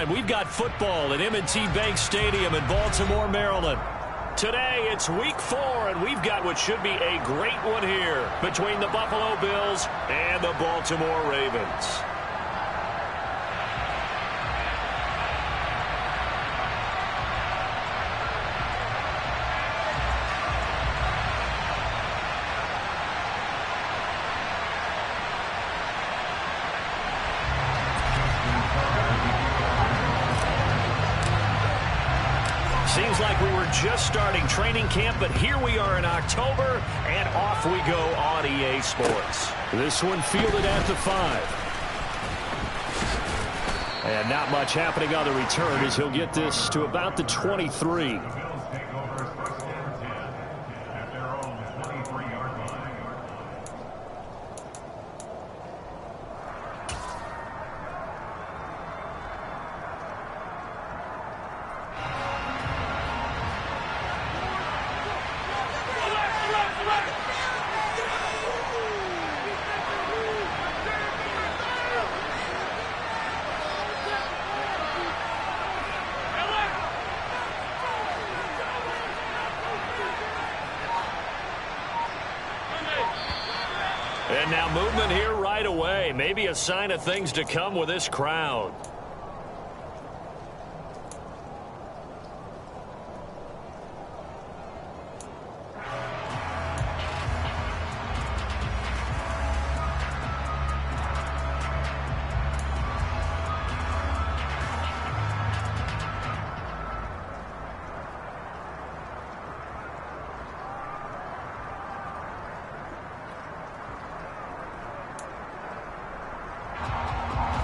time. We've got football at M&T Bank Stadium in Baltimore, Maryland. Today, it's week 4, and we've got what should be a great one here between the Buffalo Bills and the Baltimore Ravens. Seems like we were just starting training camp, but here we are in October, and off we go on EA Sports. This one fielded at the 5. And not much happening on the return as he'll get this to about the 23. And now movement here right away. Maybe a sign of things to come with this crowd.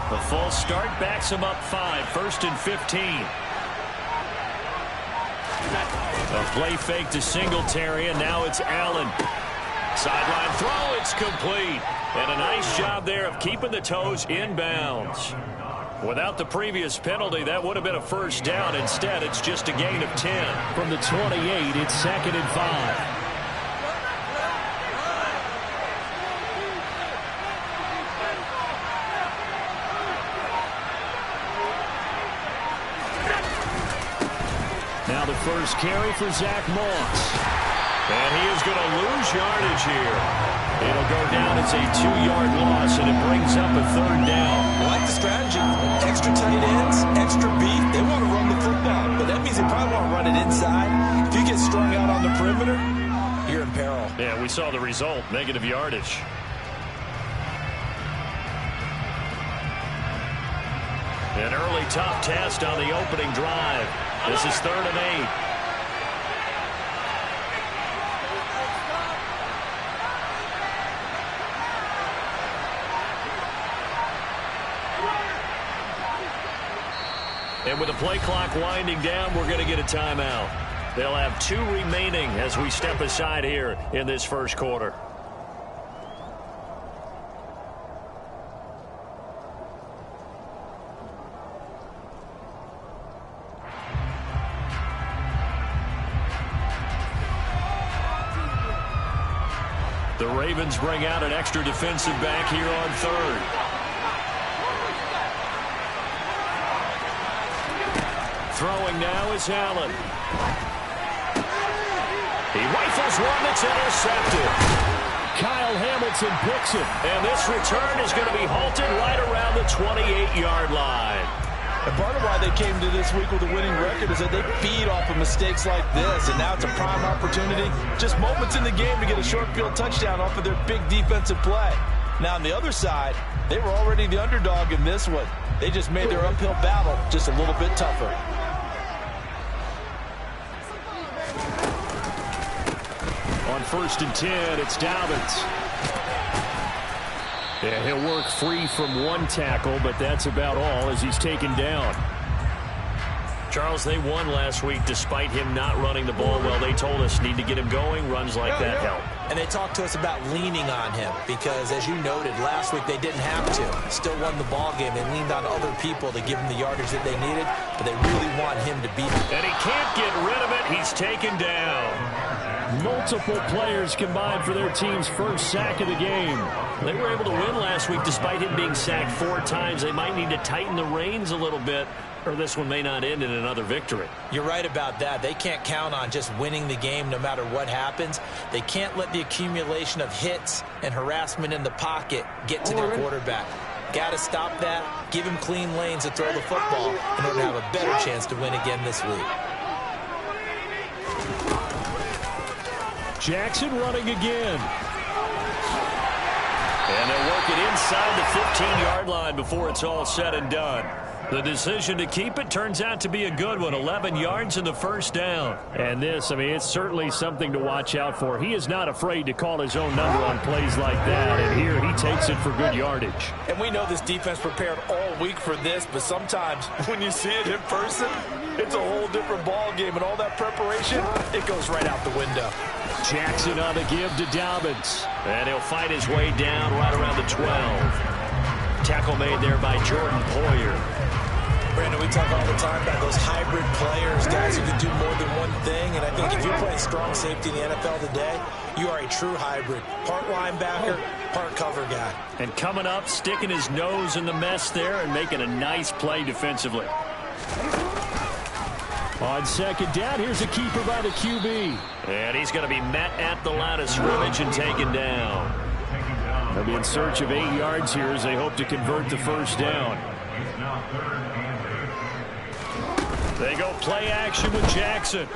The full start backs him up 5, 1st and 15. A play fake to Singletary, and now it's Allen. Sideline throw, it's complete. And a nice job there of keeping the toes in bounds. Without the previous penalty, that would have been a first down. Instead, it's just a gain of 10. From the 28, it's 2nd and 5. Now the first carry for Zach Moss. And he is going to lose yardage here. It'll go down as a 2-yard loss, and it brings up a 3rd down. I like the strategy. Extra tight ends, extra beef. They want to run the football, but that means they probably want to run it inside. If you get strung out on the perimeter, you're in peril. Yeah, we saw the result, negative yardage. An early tough test on the opening drive. This is 3rd and 8. And with the play clock winding down, we're going to get a timeout. They'll have 2 remaining as we step aside here in this first quarter. The Ravens bring out an extra defensive back here on 3rd. Throwing now is Allen. He rifles one that's intercepted. Kyle Hamilton picks it. And this return is going to be halted right around the 28-yard line. And part of why they came to this week with a winning record is that they feed off of mistakes like this, and now it's a prime opportunity. Just moments in the game to get a short field touchdown off of their big defensive play. Now on the other side, they were already the underdog in this one. They just made their uphill battle just a little bit tougher. On 1st and 10, it's Dobbins. Yeah, he'll work free from 1 tackle, but that's about all as he's taken down. Charles, they won last week despite him not running the ball well. They told us need to get him going. Runs like that help. And they talked to us about leaning on him because, as you noted, last week they didn't have to. Still won the ball game. They leaned on other people to give him the yardage that they needed, but they really want him to beat them. And he can't get rid of it. He's taken down. Multiple players combined for their team's first sack of the game. They were able to win last week despite him being sacked 4 times. They might need to tighten the reins a little bit, or this one may not end in another victory. You're right about that. They can't count on just winning the game no matter what happens. They can't let the accumulation of hits and harassment in the pocket get to their quarterback. Got to stop that, give him clean lanes to throw the football in order to have a better chance to win again this week. Jackson running again. And they'll work it inside the 15-yard line before it's all said and done. The decision to keep it turns out to be a good one. 11 yards in the first down. And this, I mean, it's certainly something to watch out for. He is not afraid to call his own number on plays like that. And here he takes it for good yardage. And we know this defense prepared all week for this, but sometimes when you see it in person, it's a whole different ball game. And all that preparation, it goes right out the window. Jackson on the give to Dobbins. And he'll fight his way down right around the 12. Tackle made there by Jordan Poyer. Brandon, we talk all the time about those hybrid players, guys who can do more than one thing. And I think if you're playing strong safety in the NFL today, you are a true hybrid. Part linebacker, part cover guy. And coming up, sticking his nose in the mess there and making a nice play defensively. On second down, here's a keeper by the QB. And he's going to be met at the line of scrimmage and taken down. They'll be in search of 8 yards here as they hope to convert the first down. They go play action with Jackson.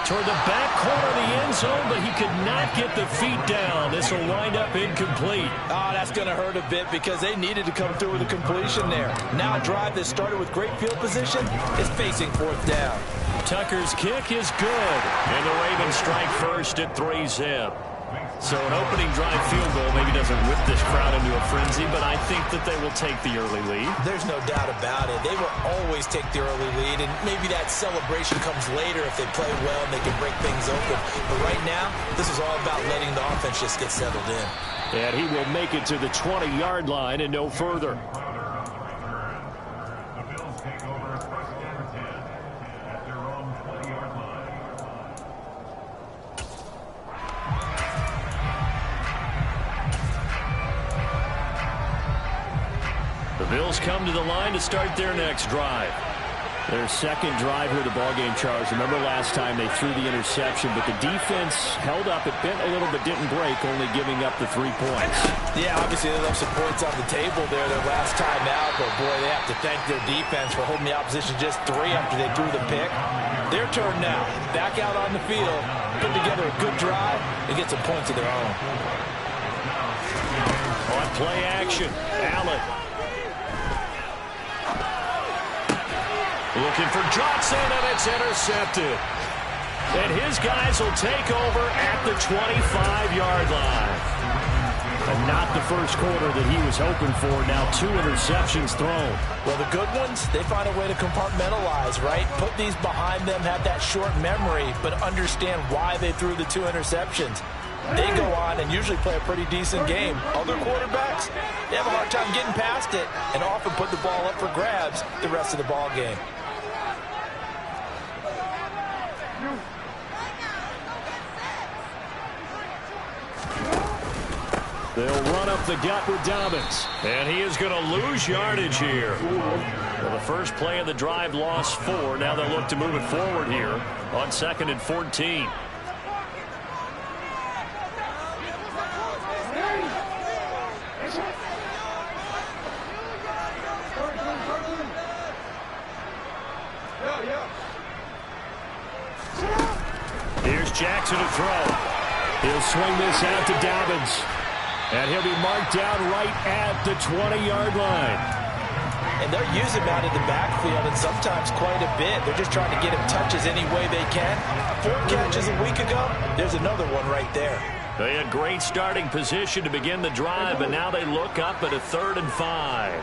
Toward the back corner of the end zone, but he could not get the feet down. This will wind up incomplete. Oh, that's going to hurt a bit because they needed to come through with a completion there. Now a drive that started with great field position is facing 4th down. Tucker's kick is good. And the Ravens strike first at 3-zip. So an opening drive field goal maybe doesn't whip this crowd into a frenzy, but I think that they will take the early lead. There's no doubt about it. They will always take the early lead, and maybe that celebration comes later if they play well and they can break things open. But right now, this is all about letting the offense just get settled in. And he will make it to the 20-yard line and no further. The Bills come to the line to start their next drive. Their second drive here, the ballgame, Charles. Remember last time they threw the interception, but the defense held up. It bent a little but didn't break, only giving up the 3 points. Yeah, obviously they left some points on the table there their last time out, but boy, they have to thank their defense for holding the opposition just 3 after they threw the pick. Their turn now. Back out on the field, put together a good drive, and get some points of their own. On play action, Allen. Looking for Johnson, and it's intercepted. And his guys will take over at the 25-yard line. And not the first quarter that he was hoping for. Now 2 interceptions thrown. Well, the good ones, they find a way to compartmentalize, right? Put these behind them, have that short memory, but understand why they threw the 2 interceptions. They go on and usually play a pretty decent game. Other quarterbacks, they have a hard time getting past it and often put the ball up for grabs the rest of the ball game. They'll run up the gut with Dobbins. And he is going to lose yardage here. Well, the first play of the drive lost 4. Now they'll look to move it forward here on 2nd and 14. Here's Jackson to throw. He'll swing this out to Dobbins. And he'll be marked down right at the 20-yard line. And they're using him out of the backfield, and sometimes quite a bit. They're just trying to get him touches any way they can. 4 catches a week ago, there's another one right there. They had great starting position to begin the drive, but now they look up at a 3rd and 5.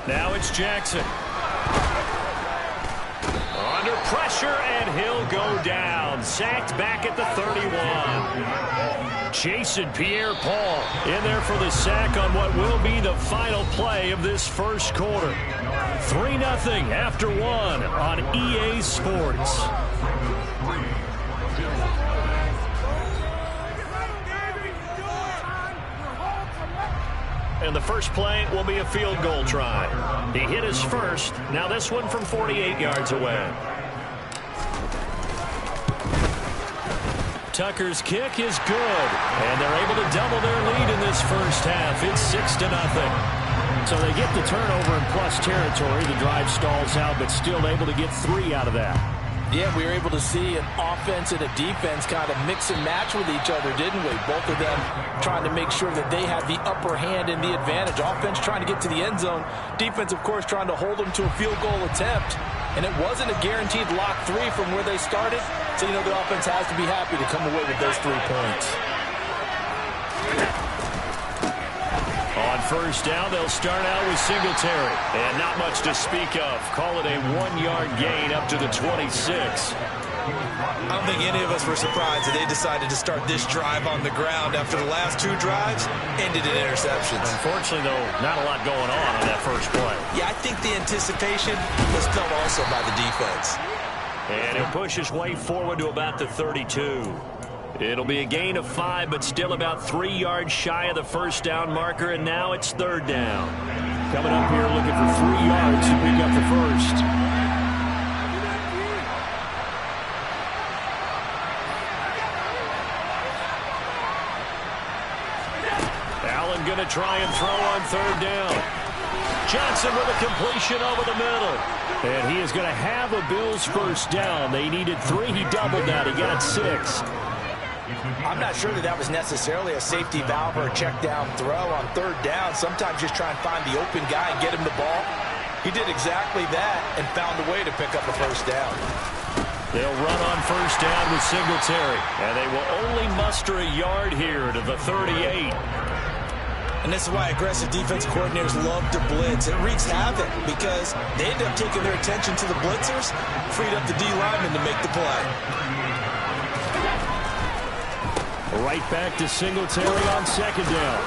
Now it's Jackson. Under pressure, and he'll go down. Sacked back at the 31. Jason Pierre-Paul in there for the sack on what will be the final play of this first quarter. 3-0 after 1 on EA Sports. And the first play will be a field goal try. He hit his first. Now this one from 48 yards away. Tucker's kick is good. And they're able to double their lead in this first half. It's 6-0. So they get the turnover in plus territory. The drive stalls out, but still able to get 3 out of that. Yeah, we were able to see an offense and a defense kind of mix and match with each other, didn't we? Both of them trying to make sure that they had the upper hand and the advantage. Offense trying to get to the end zone. Defense, of course, trying to hold them to a field goal attempt. And it wasn't a guaranteed lock 3 from where they started. So, you know, the offense has to be happy to come away with those 3 points. On first down, they'll start out with Singletary. And not much to speak of. Call it a 1-yard gain up to the 26. I don't think any of us were surprised that they decided to start this drive on the ground after the last 2 drives ended in interceptions. Unfortunately, though, not a lot going on that first play. Yeah, I think the anticipation was felt also by the defense. And he'll push his way forward to about the 32. It'll be a gain of 5, but still about 3 yards shy of the first down marker, and now it's 3rd down. Coming up here looking for 3 yards to pick up the first. Allen going to try and throw on 3rd down. Johnson with a completion over the middle. And he is going to have a Bills first down. They needed 3. He doubled that. He got 6. I'm not sure that was necessarily a safety valve or a check down throw on 3rd down. Sometimes just try and find the open guy and get him the ball. He did exactly that and found a way to pick up a first down. They'll run on first down with Singletary. And they will only muster a yard here to the 38. And this is why aggressive defense coordinators love to blitz. It wreaks havoc because they end up taking their attention to the blitzers, freed up the D lineman to make the play. Right back to Singletary on 2nd down.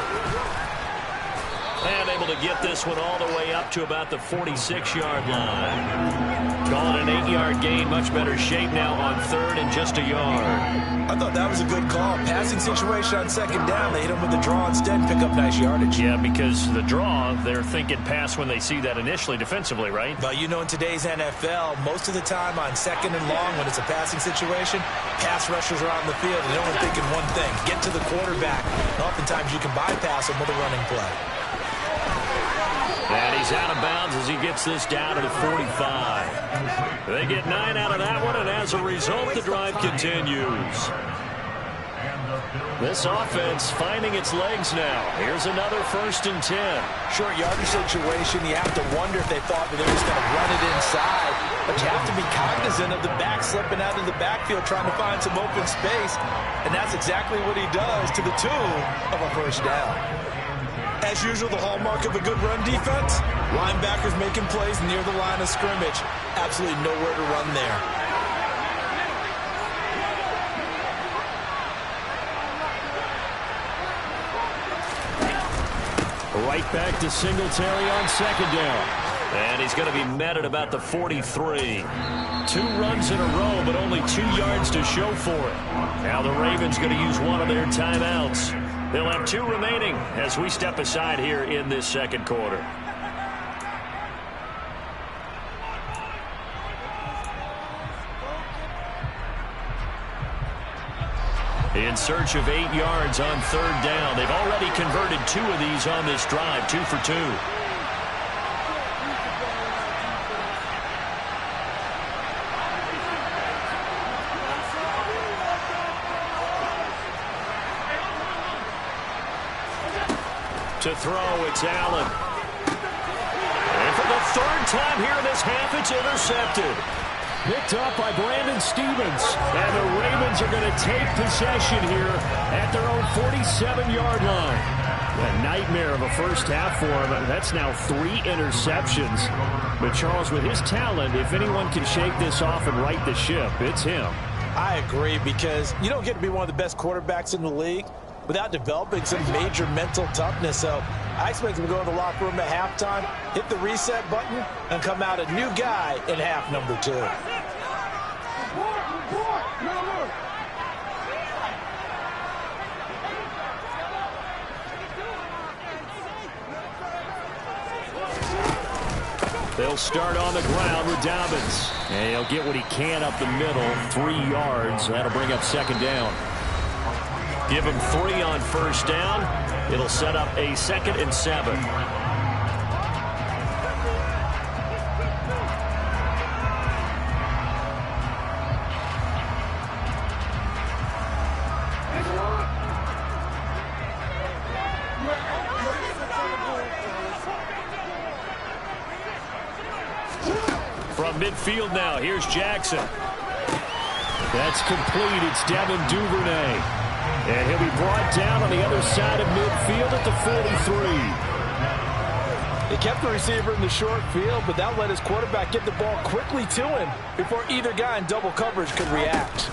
And able to get this one all the way up to about the 46-yard line. Call it an 8-yard gain. Much better shape now on 3rd and just a yard. I thought that was a good call. Passing situation on 2nd down. They hit him with the draw instead and pick up nice yardage. Yeah, because the draw, they're thinking pass when they see that initially defensively, right? But you know, in today's NFL, most of the time on 2nd and long, when it's a passing situation, pass rushers are on the field, and they're only thinking one thing: get to the quarterback. And oftentimes you can bypass them with a running play. And he's out of bounds as he gets this down to the 45. They get 9 out of that one, and as a result, the drive continues. This offense finding its legs now. Here's another 1st and 10. Short yardage situation. You have to wonder if they thought that they were just going to run it inside. But you have to be cognizant of the back slipping out of the backfield trying to find some open space. And that's exactly what he does, to the tune of a first down. As usual, the hallmark of a good run defense, linebackers making plays near the line of scrimmage. Absolutely nowhere to run there. Right back to Singletary on 2nd down. And he's going to be met at about the 43. 2 runs in a row, but only 2 yards to show for it. Now the Ravens going to use one of their timeouts. They'll have 2 remaining as we step aside here in this 2nd quarter. In search of 8 yards on 3rd down. They've already converted 2 of these on this drive, 2 for 2. To throw, it's Allen. And for the 3rd time here in this half, it's intercepted. Picked up by Brandon Stevens. And the Ravens are going to take possession here at their own 47-yard line. A nightmare of a first half for him. That's now 3 interceptions. But Charles, with his talent, if anyone can shake this off and right the ship, it's him. I agree, because you don't get to be one of the best quarterbacks in the league without developing some major mental toughness. So I expect him to go to the locker room at halftime, hit the reset button, and come out a new guy in half number 2. They'll start on the ground with Dobbins. And he'll get what he can up the middle, 3 yards. That'll bring up second down. Give him 3 on first down. It'll set up a 2nd and 7. From midfield now, here's Jackson. That's complete. It's Devin Duvernay. And he'll be brought down on the other side of midfield at the 43. They kept the receiver in the short field, but that let his quarterback get the ball quickly to him before either guy in double coverage could react.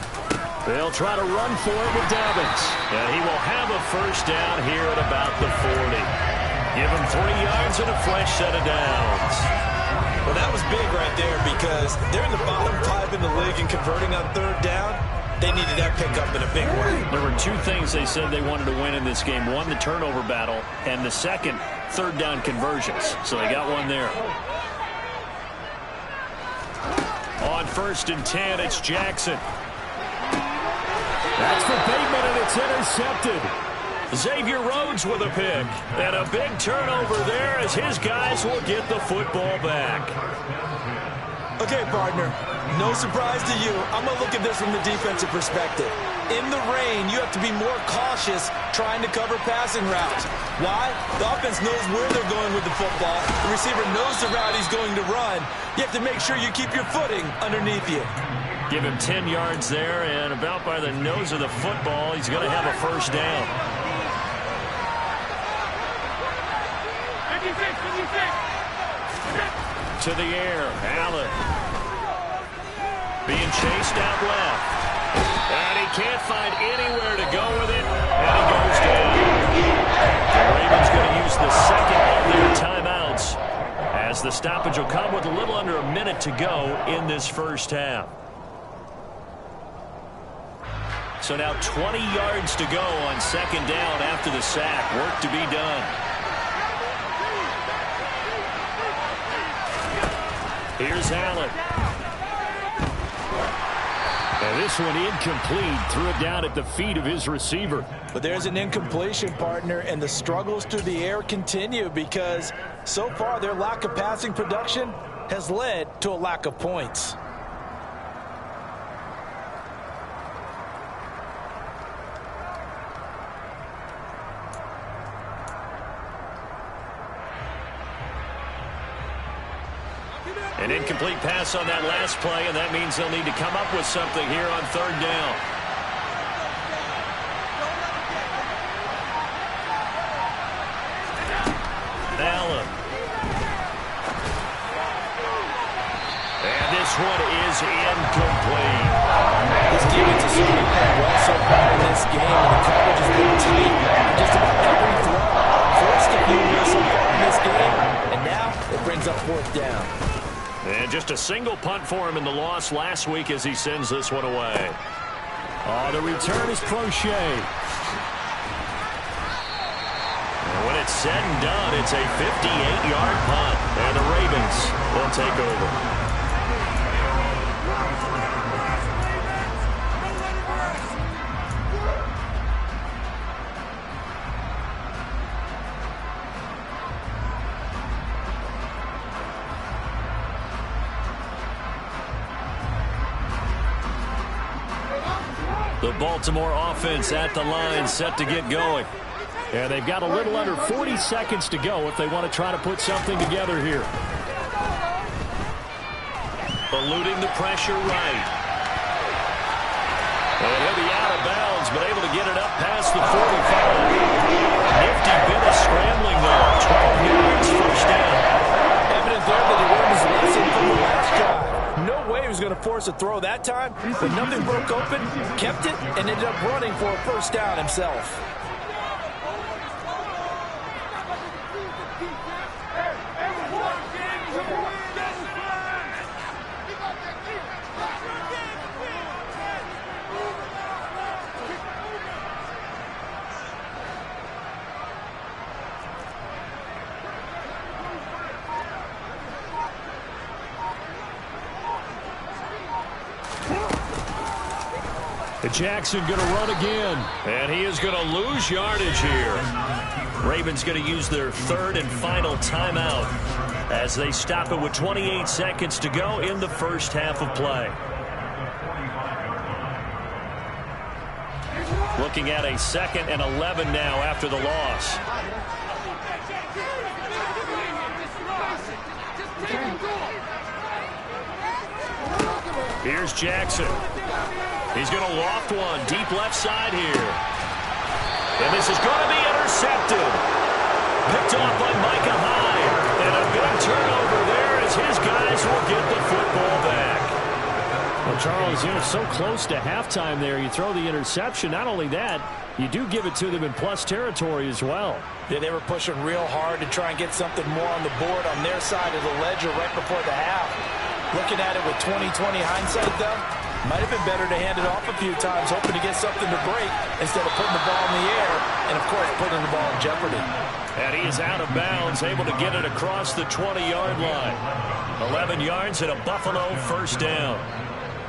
They'll try to run for it with Dobbins. And he will have a first down here at about the 40. Give him 3 yards and a fresh set of downs. Well, that was big right there because they're in the bottom 5 in the league and converting on 3rd down. They needed that pickup in a big way. There were 2 things they said they wanted to win in this game. One, the turnover battle, and the second, 3rd down conversions. So they got one there. On 1st and 10, it's Jackson. That's for Bateman, and it's intercepted. Xavier Rhodes with a pick. And a big turnover there as his guys will get the football back. Okay, partner, no surprise to you. I'm going to look at this from the defensive perspective. In the rain, you have to be more cautious trying to cover passing routes. Why? The offense knows where they're going with the football. The receiver knows the route he's going to run. You have to make sure you keep your footing underneath you. Give him 10 yards there, and about by the nose of the football, he's going to have a first down. To the air, Allen. Being chased out left. And he can't find anywhere to go with it, and he goes down. The Ravens going to use the second of their timeouts as the stoppage will come with a little under a minute to go in this first half. So now 20 yards to go on 2nd down after the sack. Work to be done. Here's Allen. And this one incomplete. Threw it down at the feet of his receiver. But there's an incompletion, partner, and the struggles through the air continue because so far their lack of passing production has led to a lack of points. An incomplete pass on that last play, and that means they'll need to come up with something here on 3rd down. Allen. And this one is incomplete. This defense has certainly played well so far in this game, and the coverage has been tight just about every throw. Forced a few so far in this game, and now it brings up 4th down. And just a single punt for him in the loss last week as he sends this one away. Oh, the return is Crochet. And when it's said and done, it's a 58-yard punt. And the Ravens will take over. The Baltimore offense at the line, set to get going. And they've got a little under 40 seconds to go if they want to try to put something together here. Eluding the pressure right. And he'll be out of bounds, but able to get it up past the 45. Nifty bit of scrambling, though. 12 yards, first down. Evident there that he learned his lesson from the last drive. No way he was going to force a throw that time, but nothing broke open, kept it, and ended up running for a first down himself. Jackson going to run again. And he is going to lose yardage here. Ravens going to use their third and final timeout as they stop it with 28 seconds to go in the first half of play. Looking at a 2nd and 11 now after the loss. Here's Jackson. He's going to loft one deep left side here. And this is going to be intercepted. Picked off by Micah Hyde. And a big turnover there as his guys will get the football back. Well, Charles, you know, so close to halftime there. You throw the interception. Not only that, you do give it to them in plus territory as well. Yeah, they were pushing real hard to try and get something more on the board on their side of the ledger right before the half. Looking at it with 20/20 hindsight, though, might have been better to hand it off a few times, hoping to get something to break instead of putting the ball in the air and, of course, putting the ball in jeopardy. And he is out of bounds, able to get it across the 20-yard line. 11 yards and a Buffalo first down.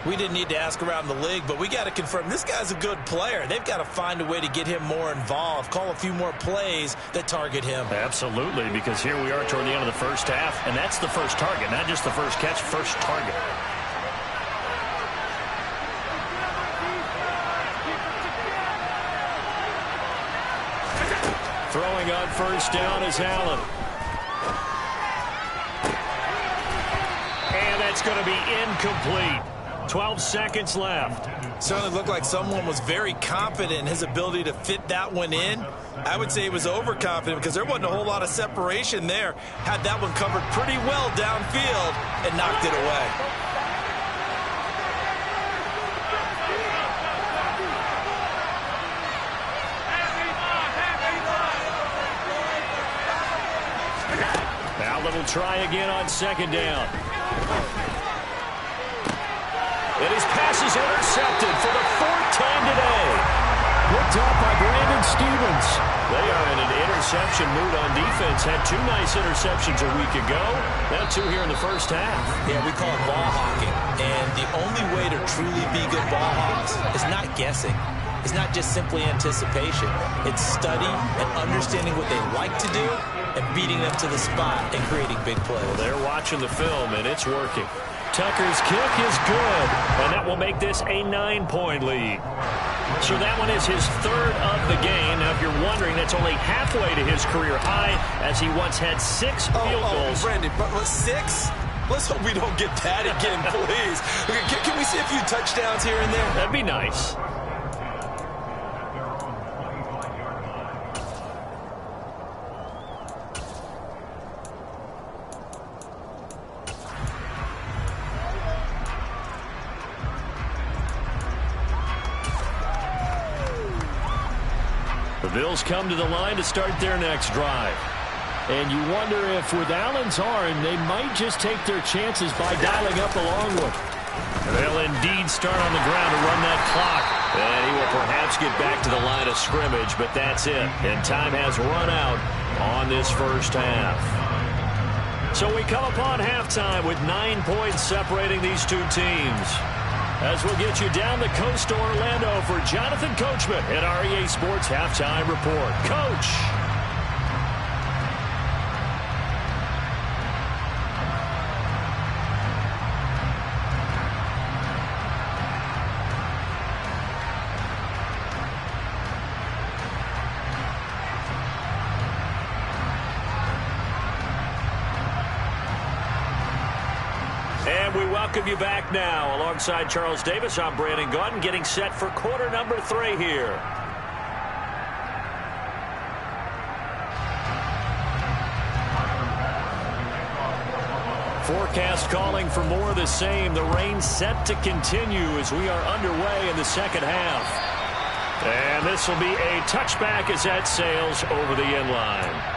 We didn't need to ask around the league, but we got to confirm this guy's a good player. They've got to find a way to get him more involved, call a few more plays that target him. Absolutely, because here we are toward the end of the first half, and that's the first target, not just the first catch, first target. Throwing on first down is Allen. And that's going to be incomplete. 12 seconds left. Certainly looked like someone was very confident in his ability to fit that one in. I would say he was overconfident because there wasn't a whole lot of separation there. Had that one covered pretty well downfield and knocked it away. Allen will try again on second down. And his pass is intercepted for the 4th time today. Picked up by Brandon Stevens. They are in an interception mood on defense. Had 2 nice interceptions a week ago. Now 2 here in the first half. Yeah, we call it ball hawking. And the only way to truly be good ball hawks is not guessing. It's not just simply anticipation. It's study and understanding what they like to do and beating them to the spot and creating big plays. Well, they're watching the film, and it's working. Tucker's kick is good, and that will make this a 9-point lead. So that one is his 3rd of the game. Now, if you're wondering, that's only halfway to his career high, as he once had 6 field goals. Brandon, but 6? Let's hope we don't get that again, please. Can we see a few touchdowns here and there? That'd be nice. The Bills come to the line to start their next drive. And you wonder if with Allen's arm, they might just take their chances by dialing up a long one. They'll indeed start on the ground to run that clock. And he will perhaps get back to the line of scrimmage, but that's it. And time has run out on this first half. So we come upon halftime with 9 points separating these two teams. As we'll get you down the coast to Orlando for Jonathan Coachman at our EA Sports Halftime Report. Coach. And we welcome you back now. Alongside Charles Davis, I'm Brandon Gaudin, getting set for quarter number 3 here. Forecast calling for more of the same. The rain set to continue as we are underway in the second half. And this will be a touchback as that sails over the end line.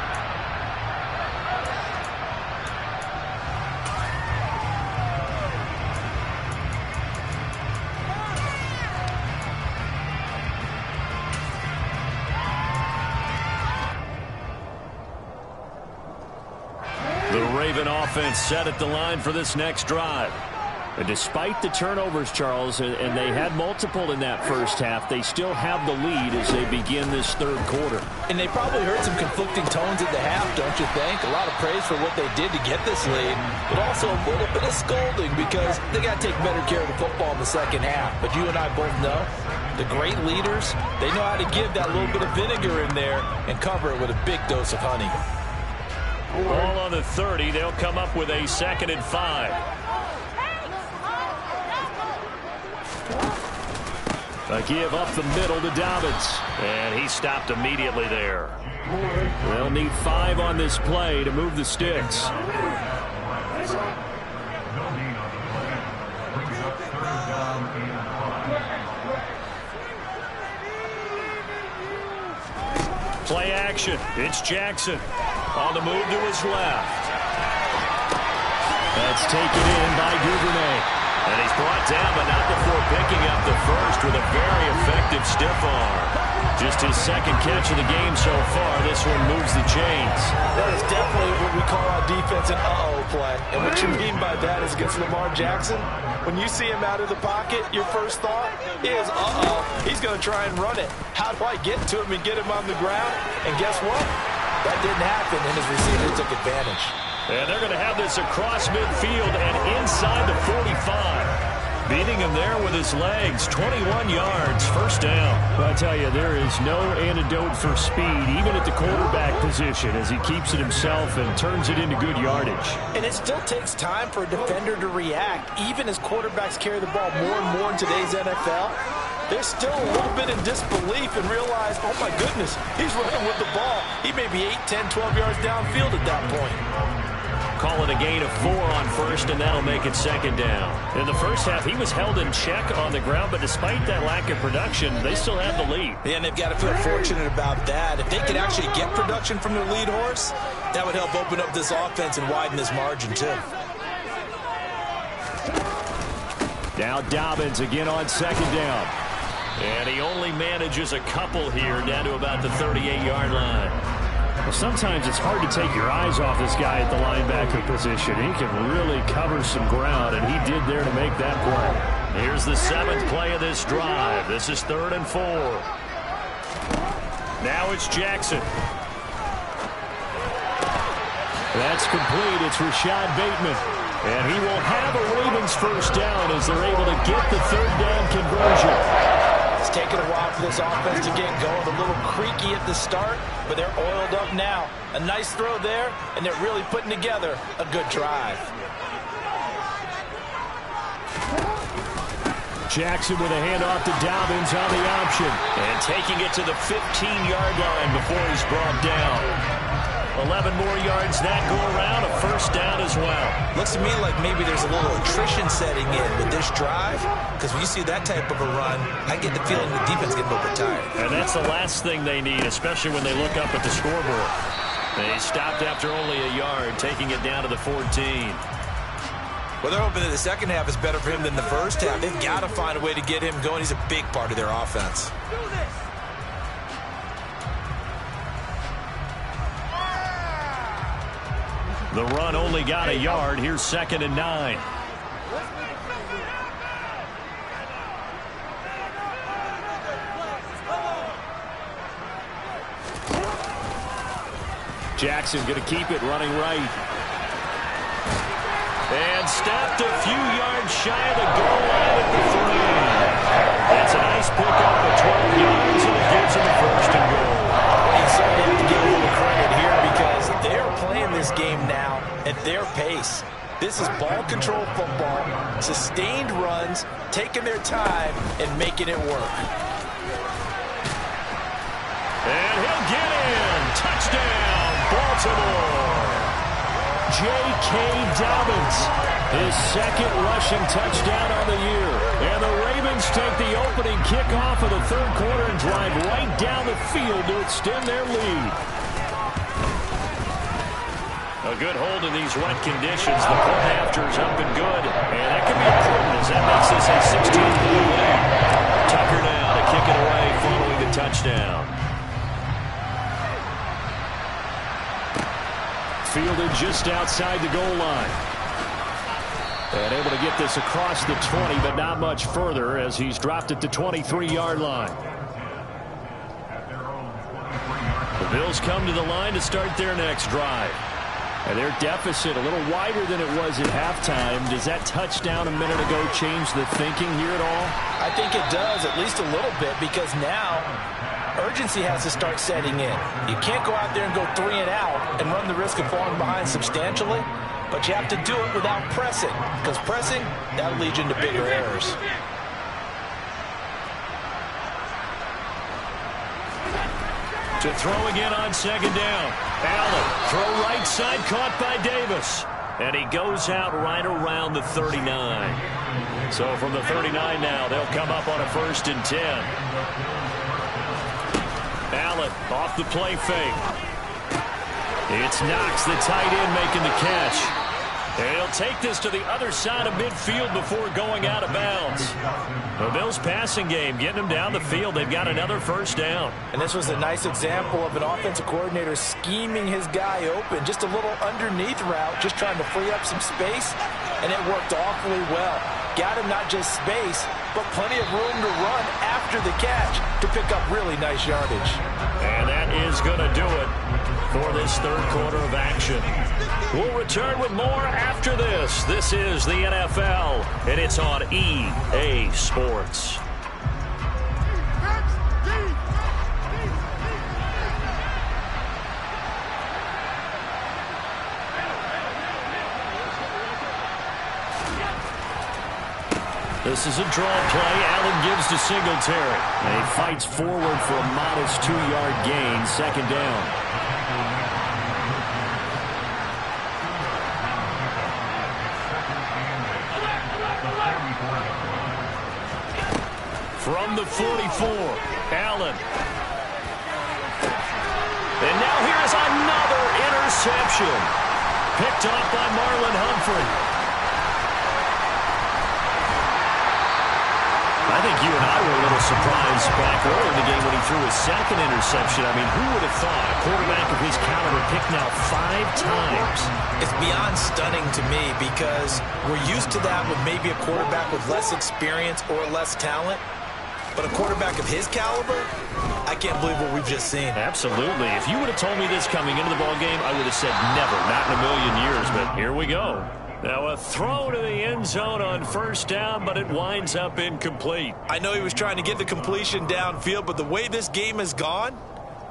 Raven offense set at the line for this next drive. And despite the turnovers, Charles, and they had multiple in that first half, they still have the lead as they begin this third quarter. And they probably heard some conflicting tones at the half, don't you think? A lot of praise for what they did to get this lead, but also a little bit of scolding because they got to take better care of the football in the second half. But you and I both know the great leaders, they know how to give that little bit of vinegar in there and cover it with a big dose of honey. Ball on the 30. They'll come up with a 2nd and 5. A give up the middle to Dobbins. And he stopped immediately there. They'll need 5 on this play to move the sticks. Play action. It's Jackson. On the move to his left. That's taken in by Duvernay. And he's brought down, but not before picking up the first with a very effective stiff arm. Just his second catch of the game so far. This one moves the chains. That is definitely what we call our defense an uh-oh play. And what you mean by that is against Lamar Jackson, when you see him out of the pocket, your first thought is, uh-oh, he's going to try and run it. How do I get to him and get him on the ground? And guess what? That didn't happen, and his receiver took advantage. And they're going to have this across midfield and inside the 45. Beating him there with his legs. 21 yards, first down. Well, I tell you, there is no antidote for speed, even at the quarterback position, as he keeps it himself and turns it into good yardage. And it still takes time for a defender to react, even as quarterbacks carry the ball more and more in today's NFL. They're still a little bit in disbelief and realize, oh my goodness, he's running with the ball. He may be 8, 10, 12 yards downfield at that point. Call it a gain of 4 on first, and that'll make it 2nd down. In the first half, he was held in check on the ground, but despite that lack of production, they still have the lead. Yeah, and they've got to feel fortunate about that. If they could actually get production from their lead horse, that would help open up this offense and widen this margin, too. Now Dobbins again on 2nd down. And he only manages a couple here down to about the 38-yard line. Well, sometimes it's hard to take your eyes off this guy at the linebacker position. He can really cover some ground, and he did there to make that play. Here's the 7th play of this drive. This is 3rd and 4. Now it's Jackson. That's complete. It's Rashad Bateman. And he will have a Ravens first down as they're able to get the 3rd down conversion. It's taken a while for this offense to get going. A little creaky at the start, but they're oiled up now. A nice throw there, and they're really putting together a good drive. Jackson with a handoff to Dobbins on the option. And taking it to the 15-yard line before he's brought down. 11 more yards that go around, a first down as well. Looks to me like maybe there's a little attrition setting in with this drive, because when you see that type of a run, I get the feeling the defense getting a little bit tired. And that's the last thing they need, especially when they look up at the scoreboard. They stopped after only a yard, taking it down to the 14. Well, they're hoping that the second half is better for him than the first half. They've got to find a way to get him going. He's a big part of their offense. The run only got a yard. Here's 2nd and 9. Jackson going to keep it running right. And stopped a few yards shy of the goal line at the 3. That's a nice pickup of 12 yards, and it gives him the first and goal. You certainly have to give a little credit here because they're playing this game now at their pace. This is ball control football, sustained runs, taking their time and making it work. And he'll get in. Touchdown, Baltimore. J.K. Dobbins, his 2nd rushing touchdown on the year. And the Ravens take the opening kickoff of the 3rd quarter and drive right down the field to extend their lead. A good hold in these wet conditions. The point after is up and good. And that can be important as that makes this a 16-point lead. Tucker now to kick it away following the touchdown. fielded just outside the goal line. And able to get this across the 20, but not much further as he's dropped it to 23-yard line. The Bills come to the line to start their next drive. And their deficit a little wider than it was at halftime. Does that touchdown a minute ago change the thinking here at all? I think it does, at least a little bit, because now urgency has to start setting in. You can't go out there and go 3 and out and run the risk of falling behind substantially, but you have to do it without pressing, because pressing, that'll lead you into bigger errors. To throw again on second down. Allen, throw right side, caught by Davis. And he goes out right around the 39. So from the 39 now, they'll come up on a 1st and 10. Allen off the play fake. It's Knox, the tight end, making the catch. And he'll take this to the other side of midfield before going out of bounds. The Bills' passing game, getting them down the field. They've got another 1st down. And this was a nice example of an offensive coordinator scheming his guy open. Just a little underneath route, just trying to free up some space, and it worked awfully well. Got him not just space, but plenty of room to run after the catch to pick up really nice yardage. And that is going to do it for this 3rd quarter of action. We'll return with more after this. This is the NFL, and it's on EA Sports. This is a draw play. Allen gives to Singletary. And he fights forward for a modest 2-yard gain. 2nd down. From the 44, Allen. And now here's another interception. Picked off by Marlon Humphrey. I think you and I were a little surprised back early in the game when he threw his 2nd interception. I mean, who would have thought a quarterback of his caliber picked now 5 times? It's beyond stunning to me because we're used to that with maybe a quarterback with less experience or less talent. But a quarterback of his caliber, I can't believe what we've just seen. Absolutely. If you would have told me this coming into the ballgame, I would have said never, not in a million years. But here we go. Now a throw to the end zone on 1st down, but it winds up incomplete. I know he was trying to get the completion downfield, but the way this game has gone,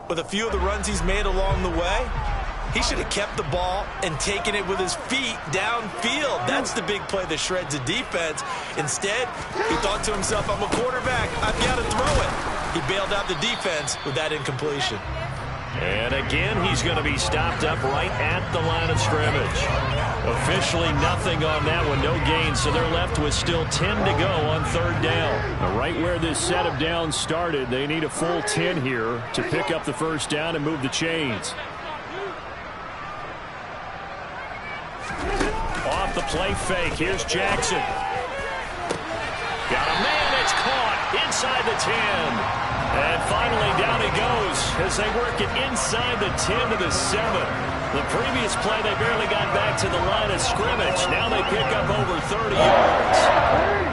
with a few of the runs he's made along the way, he should have kept the ball and taken it with his feet downfield. That's the big play that shreds the defense. Instead, he thought to himself, I'm a quarterback. I've got to throw it. He bailed out the defense with that incompletion. And again, he's going to be stopped up right at the line of scrimmage. Officially nothing on that one, no gain, so they're left with still 10 to go on 3rd down. Now, right where this set of downs started, they need a full 10 here to pick up the 1st down and move the chains. Off the play fake, here's Jackson. Got a man, it's caught inside the 10. And finally down he goes as they work it inside the 10 to the 7. The previous play, they barely got back to the line of scrimmage. Now they pick up over 30 yards.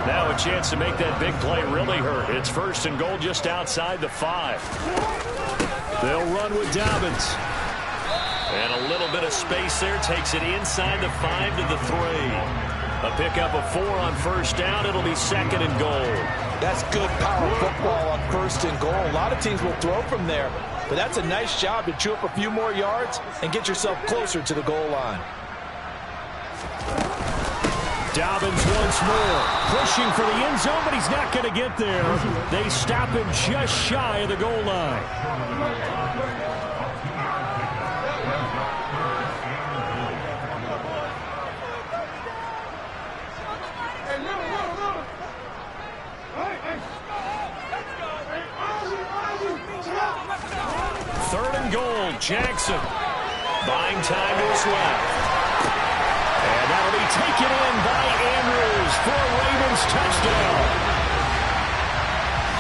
Now a chance to make that big play really hurt. It's 1st and goal just outside the 5. They'll run with Dobbins. And a little bit of space there takes it inside the 5 to the 3. A pickup of 4 on 1st down. It'll be 2nd and goal. That's good power football on 1st and goal. A lot of teams will throw from there, but that's a nice job to chew up a few more yards and get yourself closer to the goal line. Dobbins once more, pushing for the end zone, but he's not going to get there. They stop him just shy of the goal line. 3rd and goal, Jackson. Buying time to his left. And that'll be taken in by Andrews for a Ravens touchdown.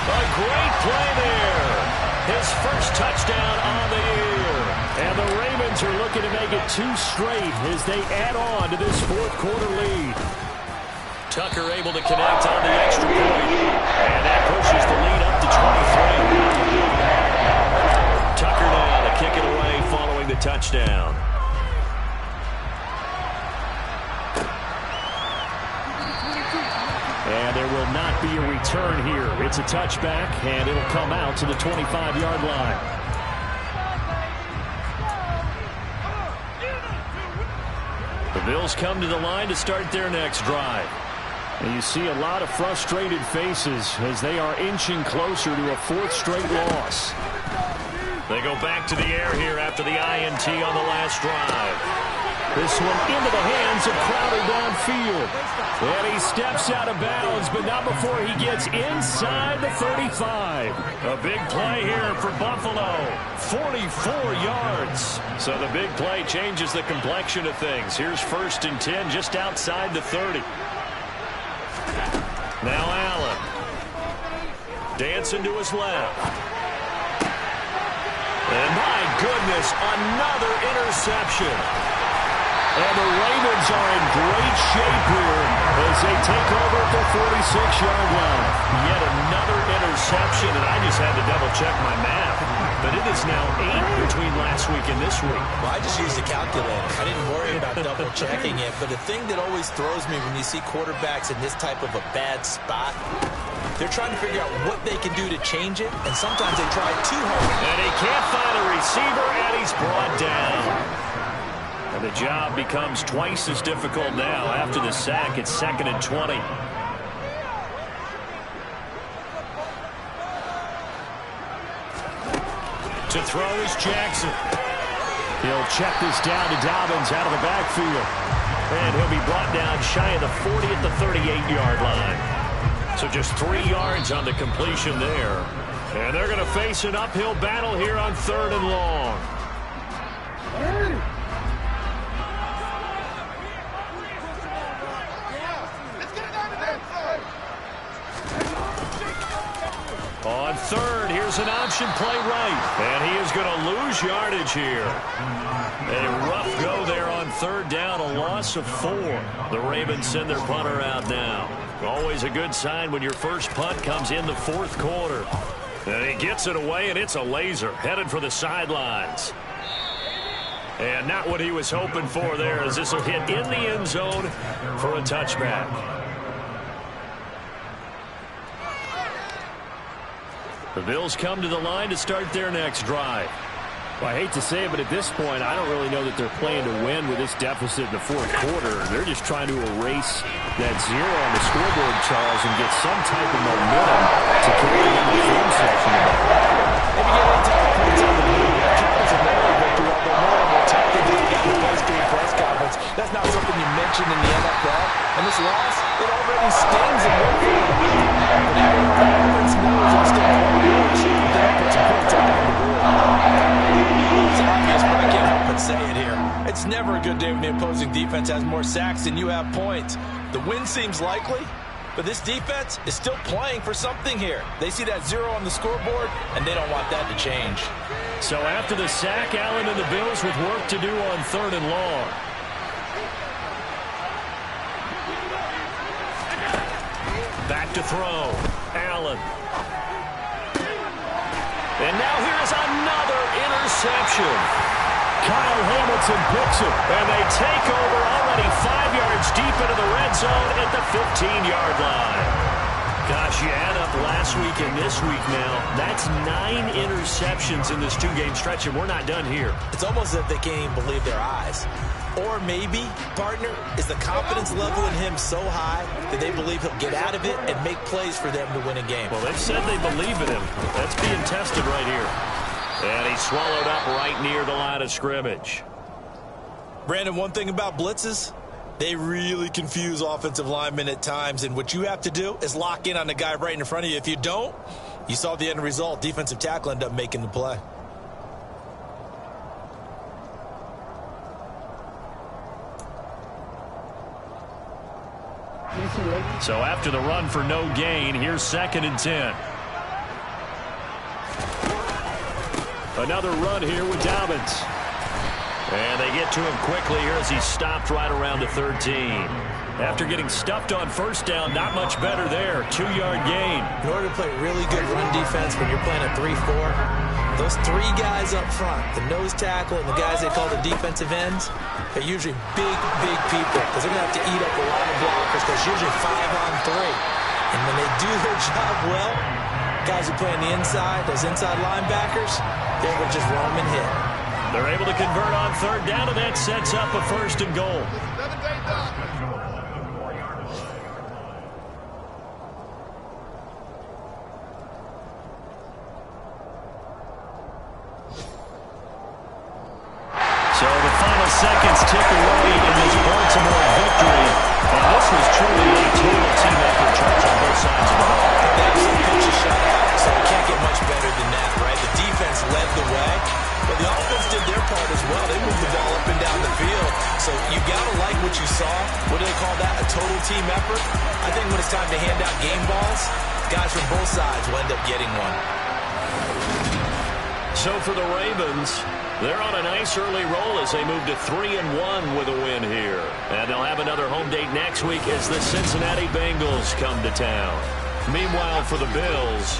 A great play there. His 1st touchdown on the year. And the Ravens are looking to make it 2 straight as they add on to this fourth quarter lead. Tucker able to connect on the extra point. And that pushes the lead up to 23. Tucker now to kick it away following the touchdown. And there will not be a return here. It's a touchback, and it'll come out to the 25-yard line. The Bills come to the line to start their next drive. And you see a lot of frustrated faces as they are inching closer to a 4th straight loss. They go back to the air here after the INT on the last drive. This one into the hands of Crowder downfield. And he steps out of bounds, but not before he gets inside the 35. A big play here for Buffalo. 44 yards. So the big play changes the complexion of things. Here's 1st and 10 just outside the 30. Now Allen. Dancing to his left. And my goodness, another interception. And the Ravens are in great shape here as they take over at the 46-yard line. Yet another interception, and I just had to double-check my math. But it is now 8 between last week and this week. Well, I just used a calculator. I didn't worry about double-checking it. But the thing that always throws me when you see quarterbacks in this type of a bad spot, they're trying to figure out what they can do to change it, and sometimes they try too hard. And he can't find a receiver, and he's brought down. And the job becomes twice as difficult now after the sack. It's 2nd and 20. To throw is Jackson. He'll check this down to Dobbins out of the backfield. And he'll be brought down shy of the 40 at the 38-yard line. So just 3 yards on the completion there. And they're going to face an uphill battle here on 3rd and long. On 3rd, here's an option play right. And he is going to lose yardage here. A rough go there on 3rd down, a loss of 4. The Ravens send their punter out now. Always a good sign when your first punt comes in the 4th quarter. And he gets it away, and it's a laser headed for the sidelines. And not what he was hoping for there, as this will hit in the end zone for a touchback. The Bills come to the line to start their next drive. Well, I hate to say it, but at this point, I don't really know that they're playing to win with this deficit in the 4th quarter. They're just trying to erase that 0 on the scoreboard, Charles, and get some type of momentum to carry in the film section. Maybe get any type of points on the board. Charles a narrow victory, although no one will talk to him in the post-game press conference. That's not something you mentioned in the NFL. And this loss, it already stings and works for them. But even if the offense knows it's still hard to watch, they'll put some points up on the board. It's obvious, but I can't help but say it here. It's never a good day when the opposing defense has more sacks than you have points. The win seems likely, but this defense is still playing for something here. They see that 0 on the scoreboard, and they don't want that to change. So after the sack, Allen and the Bills with work to do on 3rd and long. Back to throw. Allen. And now here's another interception. Kyle Hamilton picks it. And they take over already 5 yards deep into the red zone at the 15-yard line. Gosh, you add up last week and this week now. That's 9 interceptions in this 2-game stretch, and we're not done here. It's almost as if they can't even believe their eyes. Or maybe, partner, is the confidence level in him so high that they believe he'll get out of it and make plays for them to win a game. Well, they've said they believe in him. That's being tested right here. And he's swallowed up right near the line of scrimmage. Brandon, one thing about blitzes, they really confuse offensive linemen at times, and what you have to do is lock in on the guy right in front of you. If you don't, you saw the end result. Defensive tackle ended up making the play. So after the run for no gain, here's 2nd and 10. Another run here with Dobbins. And they get to him quickly here as he's stopped right around the 13. After getting stuffed on first down, not much better there. 2-yard gain. In order to play really good run defense when you're playing a 3-4, those three guys up front, the nose tackle and the guys they call the defensive ends, they're usually big people because they're going to have to eat up a lot of blockers because it's usually 5-on-3. And when they do their job well, guys who play on the inside, those inside linebackers, they're able to just roam and hit. They're able to convert on third down, and that sets up a 1st and goal. So the final seconds tick away in this Baltimore victory. And this was truly a total team effort, Charles, on both sides of the ball. They absolutely pitched a shutout, so it can't get much better than that, right? The defense led the way, but the offense did their part as well. They moved the ball up and down the field. So you got to like what you saw. What do they call that? A total team effort? I think when it's time to hand out game balls, guys from both sides will end up getting one. So for the Ravens, they're on a nice early roll as they move to 3-1 with a win here. And they'll have another home date next week as the Cincinnati Bengals come to town. Meanwhile, for the Bills,